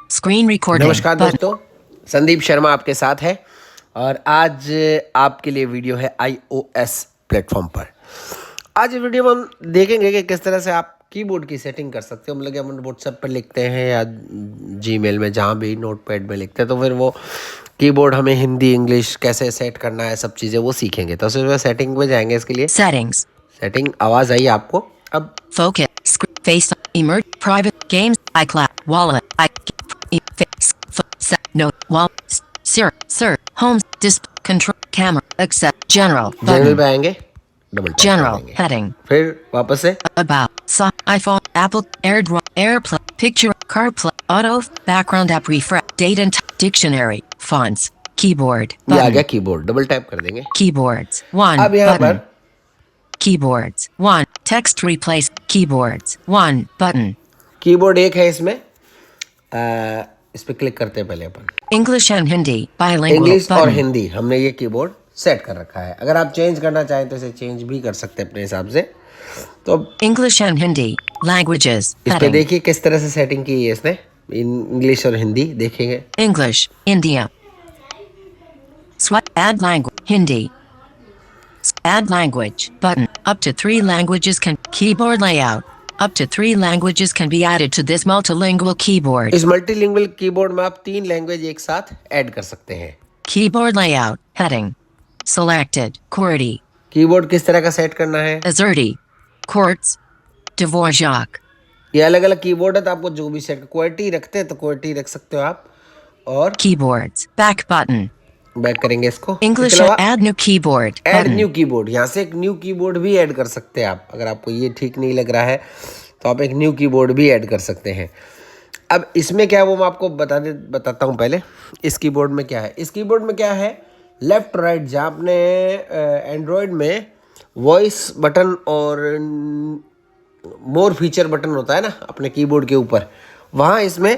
Screen recording. नमस्कार Button. दोस्तों, संदीप शर्मा आपके साथ है और आज आपके लिए वीडियो है iOS प्लेटफॉर्म पर। आज इस वीडियो में हम देखेंगे कि किस तरह से आप कीबोर्ड की सेटिंग कर सकते हो। मतलब कि हम व्हाट्सएप पर लिखते हैं या जीमेल में, जहाँ भी नोटपैड में लिखते हैं, तो फिर वो कीबोर्ड हमें हिंदी इंग्लिश कैसे सेट करना है, सब चीज़ें वो सीखेंगे। तो उसमें सेटिंग में जाएंगे। इसके लिए Settings. सेटिंग आवाज़ आई आपको। अब Focus. Face. Emerge. Private. Games. iCloud. Wallet. Face. Note. Wall. Sir. Home. Display. Control. Camera. Accept. General. General Button. पे आएंगे, डबल टैप कर General. देंगे, Heading. फिर वापस से About. iPhone. Apple. AirDrop. AirPlay. Picture. CarPlay. Auto. Background app refresh. Date and dictionary. Fonts. Keyboard. ये आ गया Button. Keyboard, double tap कर देंगे। Keyboards. 1. अब यहाँ Button. पर Keyboards. 1. Text replace. Keyboards. 1. Button. Keyboard एक है इसमें। इस पे क्लिक करते हैं पहले अपन। English and Hindi. Bilingual. English और Button. हिंदी हमने ये कीबोर्ड सेट कर रखा है। अगर आप चेंज करना चाहें तो इसे चेंज भी कर सकते हैं अपने हिसाब से। तो अब English and Hindi. Languages. इस पे Heading. देखिए किस तरह से सेटिंग की है इसने। इंग्लिश और हिंदी देखेंगे। English. India. Add language. Hindi. Add language. Button. Up to 3 languages can. Keyboard layout. Up to 3 languages can be added to this multilingual keyboard. इस मल्टीलिंगुअल कीबोर्ड में आप 3 लैंग्वेज एक साथ ऐड कर सकते हैं। Keyboard layout. Heading. Selected. QWERTY. Keyboard किस तरह का सेट करना है। Azerty. Quartz. Dvorak. ये अलग अलग कीबोर्ड है, तो आपको जो भी सेट क्वालिटी रखते हैं तो क्वालिटी रख सकते हो आप। और Keyboards. Back button. बैक करेंगे इसको। English. इसके अलावा Add new keyboard. Add Button. New keyboard, यहाँ से एक न्यू कीबोर्ड भी ऐड कर सकते हैं आप। अगर आपको ये ठीक नहीं लग रहा है तो आप एक न्यू कीबोर्ड भी ऐड कर सकते हैं। अब इसमें क्या है वो मैं आपको बताता हूँ। पहले इस कीबोर्ड में क्या है। इस कीबोर्ड में क्या है, लेफ्ट राइट, जहाँ आपने एंड्रॉयड में वॉइस बटन और मोर फीचर बटन होता है ना अपने कीबोर्ड के ऊपर, वहाँ इसमें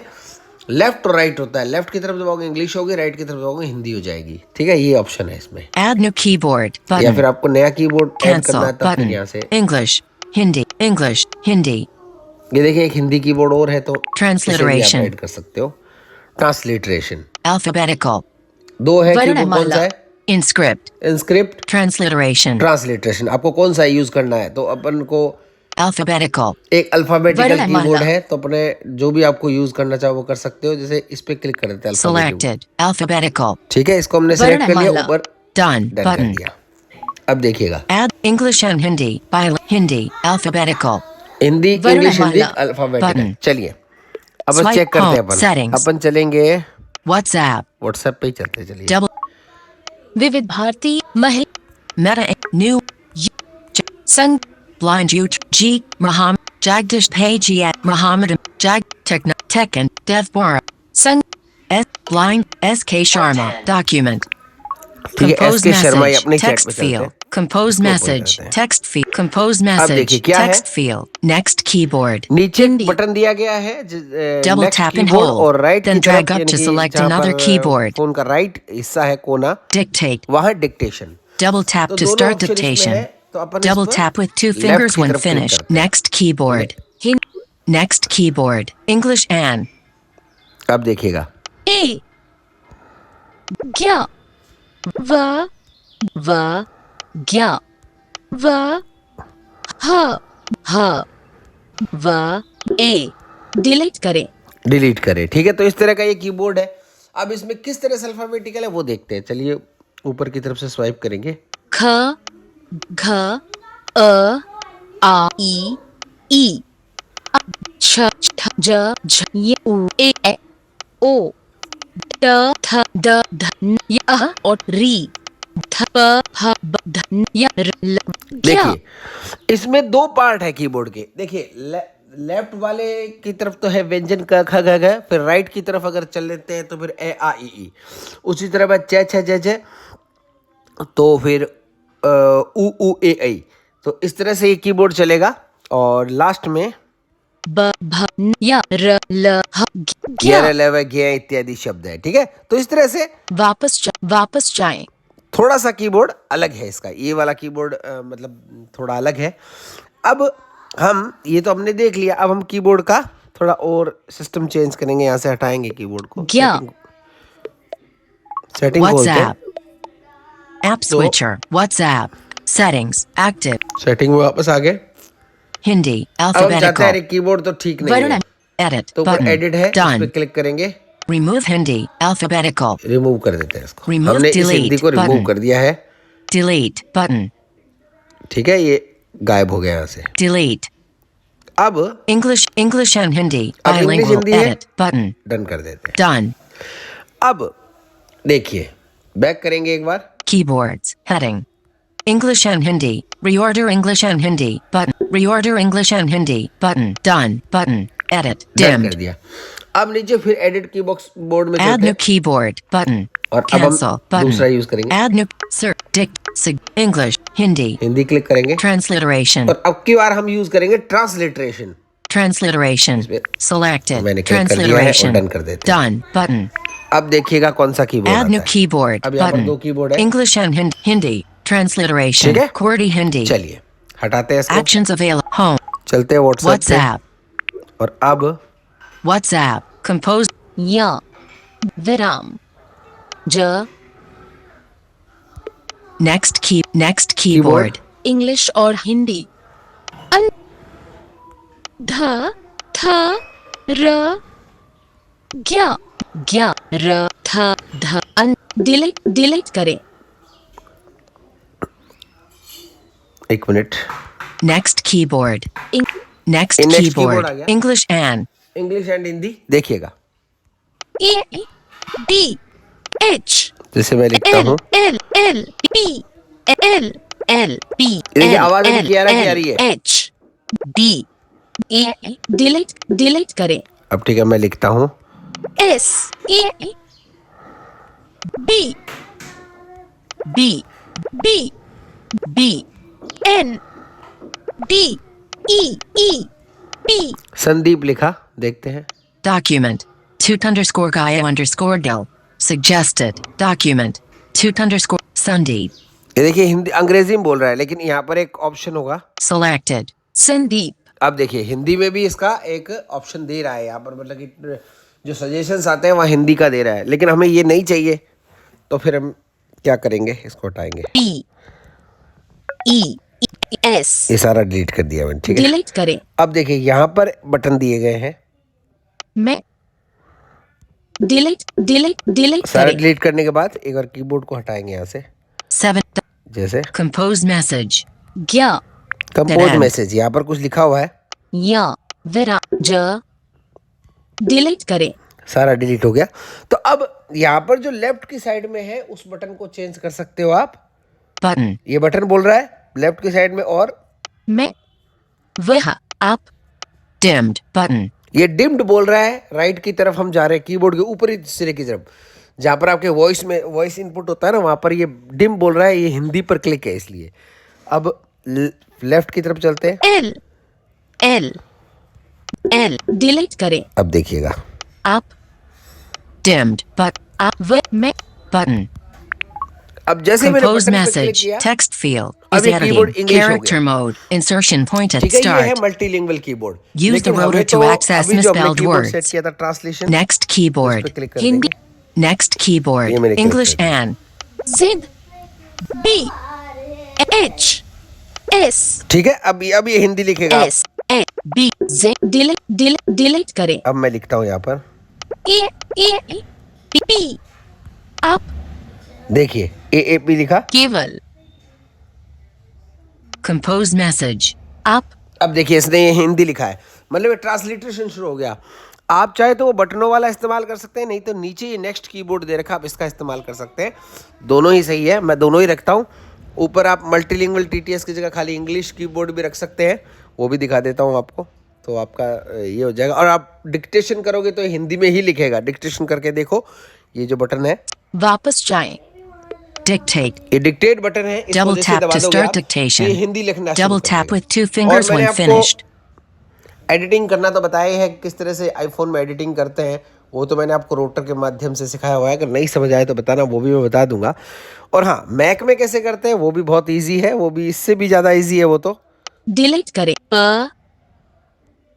लेफ्ट और राइट होता है। लेफ्ट की तरफ दबाओगे इंग्लिश होगी, राइट की तरफ दबाओगे हिंदी हो जाएगी। ठीक है, ये ऑप्शन है इसमें। Add new keyboard. या Button. फिर आपको नया कीबोर्ड ऐड करना Cancel. है तो फिर Button. यहाँ से English. Hindi. English. Hindi. ये देखिए एक हिंदी कीबोर्ड और है, तो इसे भी आप Transliteration. ऐड कर सकते हो। Transliteration Alphabetical. 2 है कीबोर्ड, कौन सा है। Inscript. Inscript, Transliteration. ट्रांसलिटरेशन। आपको कौन सा यूज करना है, तो अपन को Alphabetical. एक अल्फाबेटिकल Varnamala. कीबोर्ड है, तो अपने जो भी आपको यूज करना चाहो वो कर सकते हो। जैसे इस पे क्लिक कर देते हैं अल्फाबेटिक। Selected. Alphabetical. ठीक है, इसको हमने सेलेक्ट कर लिया, Varnamala. ऊपर Done. डन कर Button. दिया। अब देखिएगा Add English and Hindi. Hindi. Alphabetical. Hindi English Hindi Varnamala. Alphabetical. Button. चलिए अब Swipe चेक करते हैं home. Settings. अपन चलेंगे WhatsApp. व्हाट्सएप पे ही चलते हैं। चलिए Double. Vivid Bharti. Meta. New. Sun. Blind you. G. Muhammad. Jagdish Page. Muhammad. Jag. Tech and Dev Bora. Sun. S. Blind. S.K. Sharma. Document. ठीक है, Compose SK शर्मा ये message. अपनी chat Text पे चलते हैं। field. Compose इसको open message. करते हैं। Text field. Compose देखिए message. क्या है? Text field. Next keyboard. नीचे Hindi. बटन दिया गया है Double next tap and keyboard, hold. और राइट Then की तरफ drag up यानी to कि select जहाँ another पर keyboard. फोन का राइट हिस्सा है कोना, Dictate. वहाँ डिक्टेशन। Double tap तो to दोनों start ऑप्शन इसमें dictation. है, तो अपन इस Double पर tap with 2 left fingers की when तरफ click finished. करते हैं। Next keyboard. Next keyboard. English and. अब देखिएगा ए क्या व व क्या व ह व ए डिलीट करें। डिलीट करें। ठीक है, तो इस तरह का ये कीबोर्ड है। अब इसमें किस तरह से अल्फाबेटिकल है वो देखते हैं। चलिए ऊपर की तरफ से स्वाइप करेंगे। ख घ अ आ ई छ ठ ज झ य उ ए ओ ट थ द ध न य अ और री थ प ह ब ध न य र ल क्या देखिए इसमें 2 पार्ट है कीबोर्ड के। देखिए लेफ्ट वाले की तरफ तो है व्यंजन क ख ग घ, फिर राइट की तरफ अगर चल लेते हैं तो फिर ए आ ई। उसी तरह बाद च छ ज झ, तो फिर उ ऊ ए ऐ। तो इस तरह से ये कीबोर्ड चलेगा। और लास्ट में ब भ न य र ल ह क्या ग्यारह लेवा गया इत्यादि शब्द है। ठीक है, तो इस तरह से वापस जाएं। थोड़ा सा कीबोर्ड अलग है इसका। ये वाला कीबोर्ड मतलब थोड़ा अलग है। अब हम ये तो हमने देख लिया, अब हम कीबोर्ड का थोड़ा और सिस्टम चेंज करेंगे, यहाँ से हटाएंगे कीबोर्ड को, क्या? सेटिंग खोलते हैं। WhatsApp. App switcher. WhatsApp. Settings. Active. Setting में वापस आ गए। Hindi. अब हम चाहते हैं Alphabetical. अरे कीबोर्ड तो ठीक नहीं है, Edit. तो ऊपर Button. एडिट है, इस पे Done. क्लिक करेंगे, Remove Hindi. Alphabetical. रिमूव कर देते हैं इसको। Remove, हमने इस delete हिंदी को रिमूव button. कर दिया है, Delete. Button. ठीक है, ये गायब हो गया यहाँ से। Delete. अब English and Hindi. अब इंग्लिश Bilingual. हिंदी है, Edit. Button. डन कर देते हैं। Done. अब देखिए, बैक करेंगे एक बार, Keyboards. Heading. English and Hindi. Reorder English and Hindi. Button. Reorder English and Hindi. Button. Done. Button. Edit. Done कर Dimmed. दिया। अब नीचे फिर एडिट की बॉक्स बोर्ड में Add चलते new हैं keyboard. Button. और अब Cancel. हम Button. दूसरा यूज करेंगे, Add new. English. Hindi. Hindi click करेंगे Transliteration. और अब की बार हम यूज करेंगे ट्रांसलिटरेशन। Transliteration. इसमें Selected. मैंने click कर दिया है और Transliteration. done कर देते हैं। Done. Button. अब देखिएगा कौन सा कीबोर्ड Add new आता है। keyboard. अब यहाँ पर Button. दो कीबोर्ड है, English and Hindi. Transliteration. ठीक है? QWERTY Hindi. चलिए हटाते हैं इसको, Actions available. Home. चलते हैं व्हाट्सएप पे WhatsApp. और अब WhatsApp. Compose. या विराम ज Next keyboard. इंग्लिश और हिंदी अन ध थ र ज्ञ ज्ञ र थ ध अन डिलीट करें एक minute, Next keyboard. Next Next keyboard. keyboard आ गया। English and English and Hindi देखिएगा, ए डी एच जैसे मैं लिखता एल हूँ, L L P L L P देखिए आवाज अभी क्लियर आ रही है। एच डी ए डिलीट करें अब ठीक है, मैं लिखता हूँ S A B B B B N D E P Sandeep लिखा, देखते हैं। document. _Gaia_Del. Suggested. Document. Sandeep. ये देखिए हिंदी अंग्रेजी में बोल रहा है, लेकिन यहाँ पर एक ऑप्शन होगा Selected. संदीप अब देखिए हिंदी में भी इसका एक ऑप्शन दे रहा है यहाँ पर, मतलब कि जो सजेशंस आते हैं वहाँ हिंदी का दे रहा है, लेकिन हमें ये नहीं चाहिए, तो फिर हम क्या करेंगे, इसको हटाएंगे, पी ई एस ये सारा डिलीट कर दिया मैंने, ठीक है। डिलीट करें अब देखिए यहाँ पर बटन दिए गए हैं, मैं डिलीट सारा करें डिलीट करने के बाद एक बार कीबोर्ड को हटाएंगे यहाँ से, 7. जैसे Compose message. ज्ञ कंपोज Then- मैसेज, यहाँ पर कुछ लिखा हुआ है, या विराम ज डिलीट करें सारा डिलीट हो गया। तो अब यहाँ पर जो लेफ्ट की साइड में है उस बटन को चेंज कर सकते हो आप, Button. ये बटन बोल रहा है लेफ्ट की साइड में, और मैं वह आप Dimmed. Button. ये डिम्ड बोल रहा है राइट की तरफ हम जा रहे हैं, कीबोर्ड के ऊपरी सिरे की तरफ, जहाँ पर आपके वॉइस इनपुट होता है ना, वहाँ पर ये डिम बोल रहा है, ये हिंदी पर क्लिक है इसलिए। अब लेफ्ट की तरफ चलते हैं, एल एल एल डिलीट करें अब देखिएगा आप Dimmed. But आप वह मैं button. अब जैसे मैंने Compose बटन पे क्लिक message. किया, Text field अब is ये editing. कीबोर्ड इंग्लिश हो Character गया। mode. Insertion point at ठीक है, ये है start. Multilingual keyboard. Use लेकिन the rotor हमें to तो access अभी जो हमने misspelled कीबोर्ड words. सेट किया था ट्रांसलेशन, Next इस keyboard. पे क्लिक कर हिंदी देंगे। Next keyboard. ये मैंने click English कर दिया। and Z B H S ठीक है, अब ये हिंदी लिखेगा। S A B Z delete करें अब मैं लिखता हूँ यहाँ पर, ए पी आप देखिए AAP लिखा। केवल compose message. आप अब देखिए इसने ये हिंदी लिखा है, मतलब ट्रांसलिटरेशन शुरू हो गया। आप चाहे तो वो बटनों वाला इस्तेमाल कर सकते हैं, नहीं तो नीचे ये नेक्स्ट कीबोर्ड दे रखा, आप इसका इस्तेमाल कर सकते हैं। दोनों ही सही है, मैं दोनों ही रखता हूँ। ऊपर आप मल्टीलिंगुअल TTS की जगह खाली इंग्लिश कीबोर्ड भी रख सकते हैं, वो भी दिखा देता हूँ आपको, तो आपका ये हो जाएगा। और आप डिक्टेशन करोगे तो हिंदी में ही लिखेगा, डिक्टेशन करके देखो, ये जो बटन है वापस जाएं Dictate. ये डिक्टेट बटन है, इसको Double जैसे tap दबा to दोगे start आप, dictation. ये हिंदी लिखना शुरू Double कर tap देगा। with 2 और fingers मैंने when आपको finished. एडिटिंग करना तो बताया ही है, किस तरह से आईफोन में एडिटिंग करते हैं, वो तो मैंने आपको रोटर के माध्यम से सिखाया हुआ है। अगर नहीं समझ आए तो बताना, वो भी मैं बता दूंगा। और हाँ, मैक में कैसे करते हैं वो भी बहुत इजी है, वो भी इससे भी ज़्यादा इजी है वो तो। डिलीट करें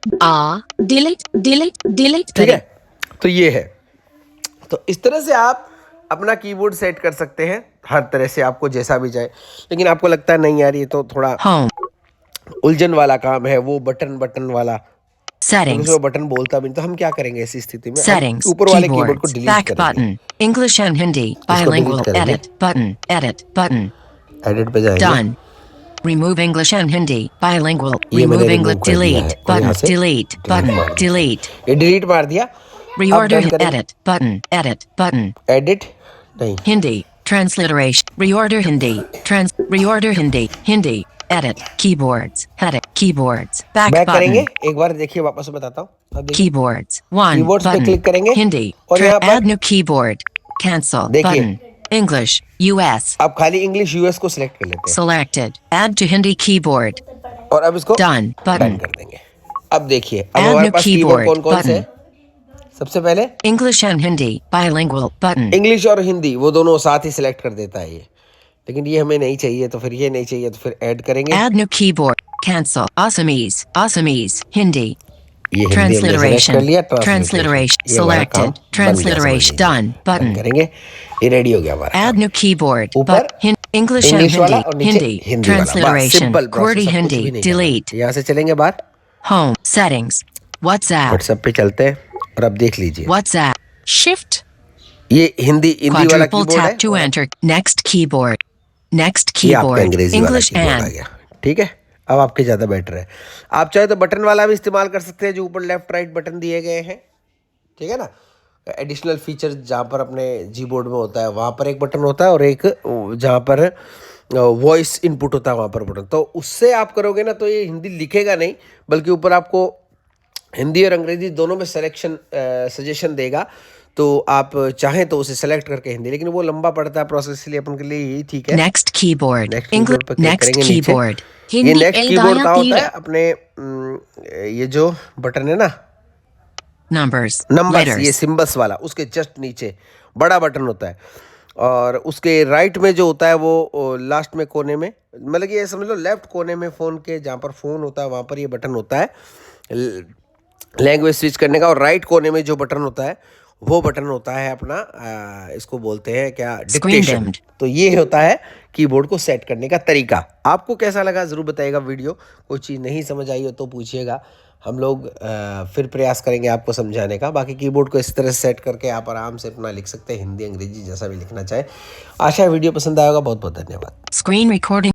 डिलीट डिलीट डिलीट ठीक करें। है, तो ये है। तो इस तरह से आप अपना कीबोर्ड सेट कर सकते हैं, हर तरह से आपको जैसा भी चाहे। लेकिन आपको लगता है नहीं यार ये तो थोड़ा Home. उलझन वाला काम है, वो बटन वाला, क्योंकि Settings. उसमें बटन बोलता भी नहीं। तो हम क्या करेंगे ऐसी स्थिति में, हम Settings. ऊपर वाले कीबोर्ड को Keyboards. डिलीट Back करेंगे। button. English and Hindi. इसको डिलीट Bilingual. करेंगे, Edit button. Edit button. Edit पे जाएंगे। Done. Remove English and Hindi. Bilingual. ये मैंने Remove रिमूव English. कर दिया है Delete और यहाँ button. से Delete button. मार दिया। Delete. ये डिलीट मार दिया। अब Reorder. डन करेंगे। Edit button. Edit button. Edit नहीं, Hindi. Transliteration. Reorder Hindi. Reorder Hindi. Hindi. Edit. Keyboards. Edit. Keyboards. Back back करेंगे। button. एक बार देखिए, वापस से बताता हूँ। अब देखिए, Keyboards. One Keyboards पे button. क्लिक करेंगे Hindi. और यहाँ पर Add new keyboard. Cancel देखिए। button. English. US. अब खाली इंग्लिश यूएस को सिलेक्ट कर लेते हैं Selected. Add to Hindi keyboard. और अब इसको Done button. डन कर देंगे। अब देखिए, अब Add हमारे new पास कीबोर्ड keyboard कौन कौन से button. हैं? सबसे पहले English and Hindi. Bilingual button. English और हिंदी, वो दोनों साथ ही सिलेक्ट कर देता है ये। लेकिन ये हमें नहीं चाहिए, तो फिर ये नहीं चाहिए, तो फिर ऐड करेंगे। Add new keyboard. Cancel. Assamese. Assamese. Hindi. ये हिंदी हमने select Transliteration. कर लिया। Transliteration. ये हमारा काम Selected. बन गया, समझ Transliteration. लीजिए। Done done button. करेंगे, ये रेडी हो गया हमारा। Add new keyboard. ऊपर English and इंग्लिश वाला Hindi. और नीचे Hindi. हिंदी वाला। बस Transliteration. सिंपल QWERTY प्रोसेस, कुछ Hindi. भी नहीं करना। Delete. यहाँ से चलेंगे बाहर, Home. Settings. WhatsApp. व्हाट्सएप पे चलते हैं और अब देख लीजिए, WhatsApp. Shift. ये हिंदी वाला Quadruple कीबोर्ड tap है, to enter. Next keyboard. Next ये आपका keyboard. अंग्रेजी वाला English कीबोर्ड आ and गया। ठीक है, अब आपके ज़्यादा बेटर है। आप चाहे तो बटन वाला भी इस्तेमाल कर सकते हैं, जो ऊपर लेफ्ट राइट बटन दिए गए हैं। ठीक है ना, एडिशनल फीचर जहाँ पर अपने जी बोर्ड में होता है वहाँ पर एक बटन होता है, और एक जहाँ पर वॉइस इनपुट होता है वहाँ पर बटन। तो उससे आप करोगे ना तो ये हिंदी लिखेगा नहीं, बल्कि ऊपर आपको हिंदी और अंग्रेजी दोनों में सिलेक्शन सजेशन देगा। तो आप चाहें तो उसे सेलेक्ट करके हिंदी, लेकिन वो लंबा पड़ता है प्रोसेस, इसलिए अपन के लिए यही ठीक है। next keyboard. नेक्स्ट कीबोर्ड पर क्लिक Next करेंगे नीचे। keyboard. ये Hindi नेक्स्ट कीबोर्ड Eldaya कहाँ होता Tira. है? अपने ये जो बटन है ना, Numbers. नंबर्स, ये Letters. सिंबल्स वाला, उसके जस्ट नीचे बड़ा बटन होता है, और उसके राइट में जो होता है वो लास्ट में कोने में, मतलब कि ये समझ लो लेफ्ट कोने में फ़ोन के जहाँ पर फ़ोन होता है वहाँ पर ये बटन होता है लैंग्वेज स्विच करने का, और राइट कोने में जो बटन होता है वो बटन होता है अपना इसको बोलते हैं क्या, डिक्टेशन। dimmed. तो ये होता है कीबोर्ड को सेट करने का तरीका। आपको कैसा लगा ज़रूर बताइएगा वीडियो। कोई चीज़ नहीं समझ आई हो तो पूछिएगा, हम लोग फिर प्रयास करेंगे आपको समझाने का। बाकी कीबोर्ड को इस तरह से सेट करके आप आराम से अपना लिख सकते हैं, हिंदी अंग्रेजी जैसा भी लिखना चाहे। आशा है वीडियो पसंद आएगा। बहुत बहुत धन्यवाद। Screen recording.